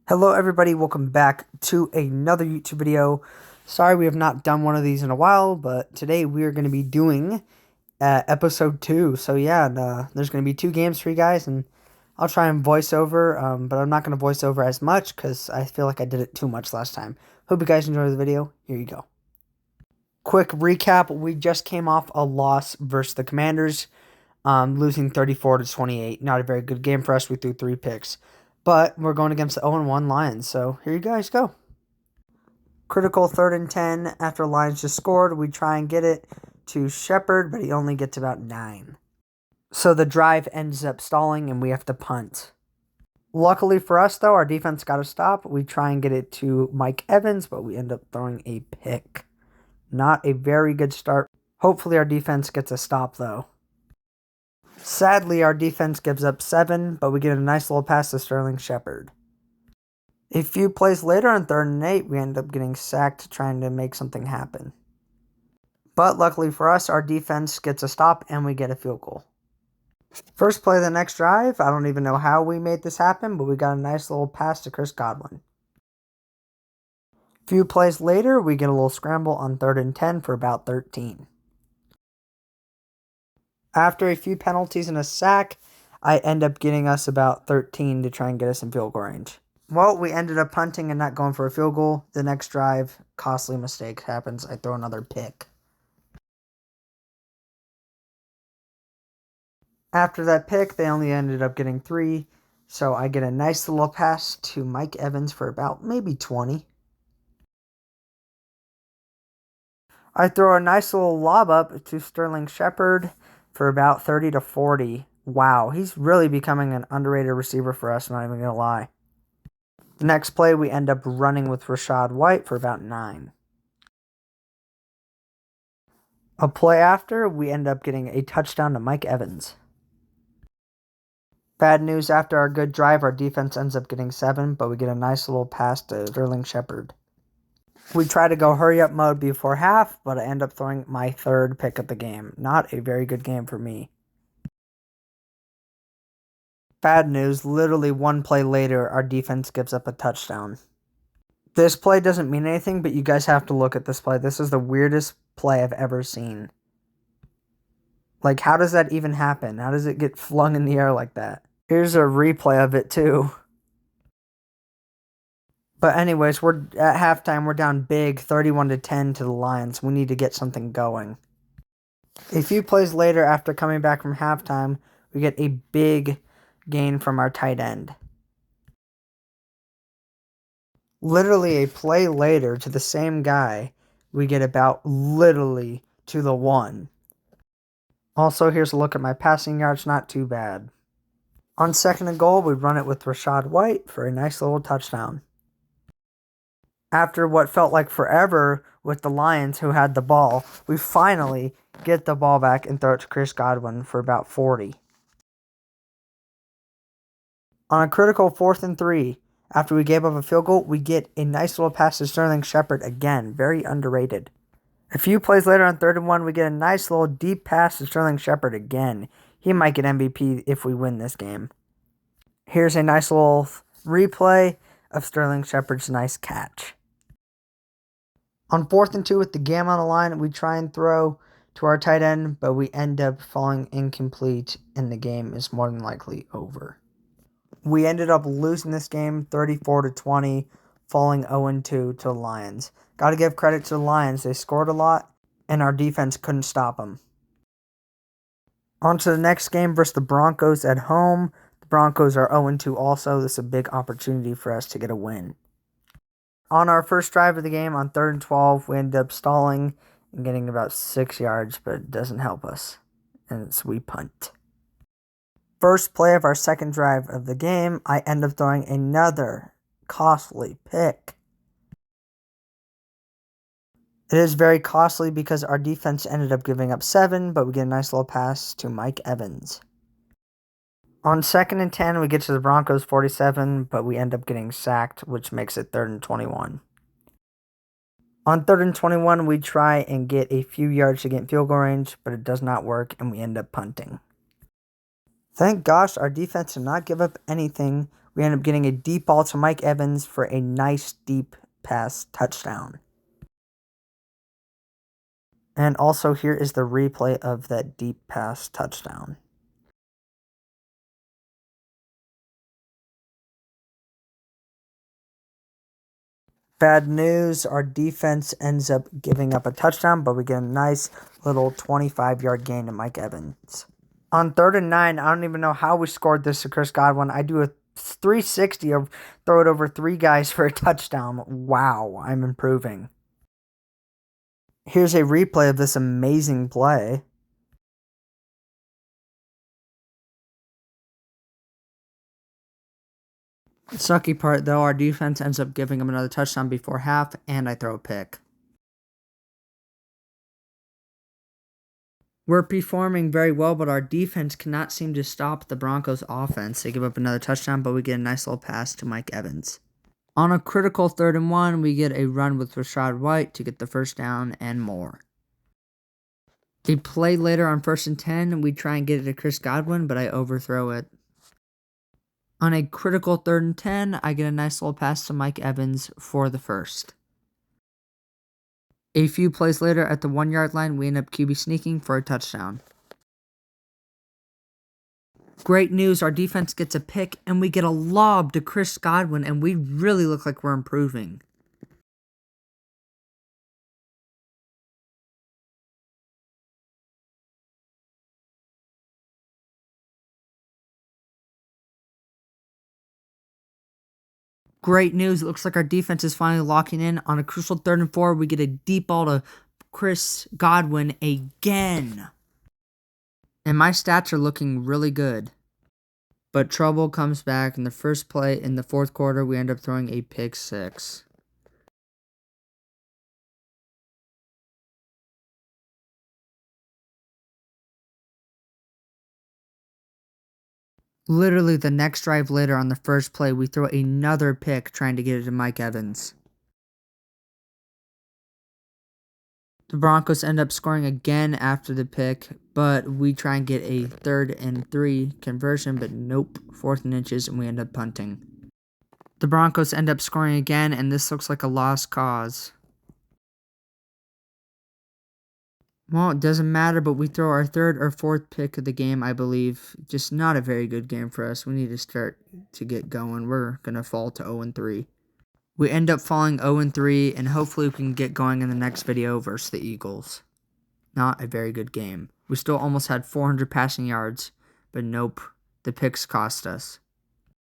Hello everybody, welcome back to another YouTube video. Sorry we have not done one of these in a while, but today we are going to be doing episode 2. So yeah, there's going to be 2 games for you guys, and I'll try and voice over, but I'm not going to voice over as much because I feel like I did it too much last time. Hope you guys enjoy the video. Here you go. Quick recap, we just came off a loss versus the Commanders, losing 34-28. Not a very good game for us. We threw 3 picks. But we're going against the 0-1 Lions, so here you guys go. Critical 3rd and 10 after Lions just scored. We try and get it to Shepard, but he only gets about 9. So the drive ends up stalling, and we have to punt. Luckily for us, though, our defense got a stop. We try and get it to Mike Evans, but we end up throwing a pick. Not a very good start. Hopefully our defense gets a stop, though. Sadly, our defense gives up 7, but we get a nice little pass to Sterling Shepard. A few plays later on 3rd and 8, we end up getting sacked trying to make something happen. But luckily for us, our defense gets a stop and we get a field goal. First play of the next drive, I don't even know how we made this happen, but we got a nice little pass to Chris Godwin. A few plays later, we get a little scramble on 3rd and 10 for about 13. After a few penalties and a sack, I end up getting us about 13 to try and get us in field goal range. Well, we ended up punting and not going for a field goal. The next drive, costly mistake happens. I throw another pick. After that pick, they only ended up getting 3. So I get a nice little pass to Mike Evans for about maybe 20. I throw a nice little lob up to Sterling Shepard for about 30 to 40. Wow, he's really becoming an underrated receiver for us, not even going to lie. The next play, we end up running with Rachaad White for about 9. A play after, we end up getting a touchdown to Mike Evans. Bad news, after our good drive, our defense ends up getting 7, but we get a nice little pass to Sterling Shepard. We try to go hurry up mode before half, but I end up throwing my 3rd pick of the game. Not a very good game for me. Bad news, literally 1 play later, our defense gives up a touchdown. This play doesn't mean anything, but you guys have to look at this play. This is the weirdest play I've ever seen. Like, how does that even happen? How does it get flung in the air like that? Here's a replay of it, too. But anyways, we're at halftime. We're down big, 31-10 to the Lions. We need to get something going. A few plays later, after coming back from halftime, we get a big gain from our tight end. Literally a play later to the same guy, we get about literally to the 1. Also, here's a look at my passing yards. Not too bad. On 2nd and goal, we run it with Rachaad White for a nice little touchdown. After what felt like forever with the Lions who had the ball, we finally get the ball back and throw it to Chris Godwin for about 40. On a critical 4th and 3, after we gave up a field goal, we get a nice little pass to Sterling Shepard again. Very underrated. A few plays later on 3rd and 1, we get a nice little deep pass to Sterling Shepard again. He might get MVP if we win this game. Here's a nice little replay of Sterling Shepard's nice catch. On 4th and 2 with the game on the line, we try and throw to our tight end, but we end up falling incomplete, and the game is more than likely over. We ended up losing this game 34-20, falling 0-2 to the Lions. Got to give credit to the Lions. They scored a lot, and our defense couldn't stop them. On to the next game versus the Broncos at home. The Broncos are 0-2 also. This is a big opportunity for us to get a win. On our first drive of the game, on 3rd and 12, we end up stalling and getting about 6 yards, but it doesn't help us. And so we punt. First play of our 2nd drive of the game, I end up throwing another costly pick. It is very costly because our defense ended up giving up 7, but we get a nice little pass to Mike Evans. On 2nd and 10, we get to the Broncos 47, but we end up getting sacked, which makes it 3rd and 21. On 3rd and 21, we try and get a few yards to get in field goal range, but it does not work, and we end up punting. Thank gosh our defense did not give up anything. We end up getting a deep ball to Mike Evans for a nice deep pass touchdown. And also here is the replay of that deep pass touchdown. Bad news, our defense ends up giving up a touchdown, but we get a nice little 25-yard gain to Mike Evans. On 3rd and 9, I don't even know how we scored this to Chris Godwin. I do a 360 of throw it over 3 guys for a touchdown. Wow, I'm improving. Here's a replay of this amazing play. The sucky part, though, our defense ends up giving him another touchdown before half, and I throw a pick. We're performing very well, but our defense cannot seem to stop the Broncos' offense. They give up another touchdown, but we get a nice little pass to Mike Evans. On a critical 3rd and 1, we get a run with Rashad White to get the first down and more. A play later on 1st and 10, we try and get it to Chris Godwin, but I overthrow it. On a critical 3rd and 10, I get a nice little pass to Mike Evans for the first. A few plays later at the 1-yard line, we end up QB sneaking for a touchdown. Great news, our defense gets a pick, and we get a lob to Chris Godwin, and we really look like we're improving. Great news, it looks like our defense is finally locking in. On a crucial 3rd and 4, we get a deep ball to Chris Godwin again. And my stats are looking really good. But trouble comes back in the first play in the 4th quarter. We end up throwing a pick 6. Literally the next drive later on the first play, we throw another pick trying to get it to Mike Evans. The Broncos end up scoring again after the pick, but we try and get a 3rd and 3 conversion, but nope, 4th and inches, and we end up punting. The Broncos end up scoring again, and this looks like a lost cause. Well, it doesn't matter, but we throw our 3rd or 4th pick of the game, I believe. Just not a very good game for us. We need to start to get going. We're going to fall to 0-3. We end up falling 0-3, and hopefully we can get going in the next video versus the Eagles. Not a very good game. We still almost had 400 passing yards, but nope, the picks cost us.